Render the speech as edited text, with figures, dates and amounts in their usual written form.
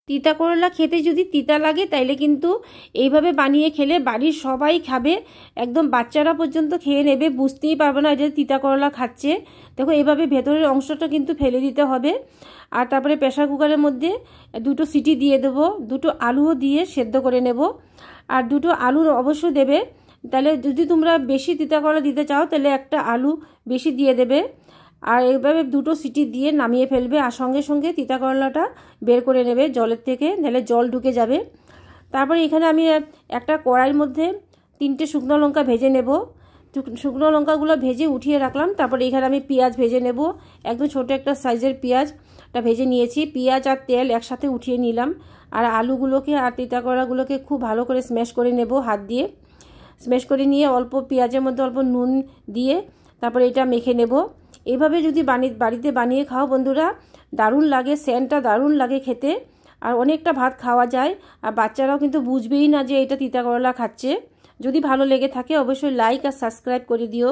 তিতা করলা খেতে যদি তিতা লাগে তাইলে কিন্তু এইভাবে বানিয়ে খেলে বাড়ির সবাই খাবে, একদম বাচ্চারা পর্যন্ত খেয়ে নেবে, বুঝতেই পারবে না যে তিতা করলা খাচ্ছে। দেখো এইভাবে ভেতরের অংশটা কিন্তু ফেলে দিতে হবে। আর তারপরে প্রেসার কুকারের মধ্যে 2টো সিটি দিয়ে দেবো, 2টো আলুও দিয়ে সেদ্ধ করে নেব। আর 2টো আলু অবশ্যই দেবে, তাহলে যদি তোমরা বেশি তিতা করলা দিতে চাও তাহলে একটা আলু বেশি দিয়ে দেবে। আর এইভাবে 2টো সিটি দিয়ে নামিয়ে ফেলবে, আর সঙ্গে সঙ্গে তিতা করলাটা বের করে নেবে জলের থেকে, নাহলে জল ঢুকে যাবে। তারপরে এখানে আমি একটা কড়াইয়ের মধ্যে 3টে শুকনো লঙ্কা ভেজে নেব। শুকনো লঙ্কাগুলো ভেজে উঠিয়ে রাখলাম। তারপরে এখানে আমি পেঁয়াজ ভেজে নেব, একদম ছোটো একটা সাইজের পেঁয়াজটা ভেজে নিয়েছি। পেঁয়াজ আর তেল একসাথে উঠিয়ে নিলাম। আর আলুগুলোকে আর তিতা করলাগুলোকে খুব ভালো করে স্ম্যাশ করে নেব হাত দিয়ে। স্ম্যাশ করে নিয়ে অল্প পেঁয়াজের মধ্যে অল্প নুন দিয়ে তারপরে এটা মেখে নেব। এইভাবে যদি বাড়িতে বানিয়ে খাও বন্ধুরা, দারুণ লাগে, সেন্টটা দারুণ লাগে খেতে, আর অনেকটা ভাত খাওয়া যায়। আর বাচ্চারাও কিন্তু বুঝবেই না যে এটা তিতা করলা খাচ্ছে। যদি ভালো লেগে থাকে অবশ্যই লাইক আর সাবস্ক্রাইব করে দিও।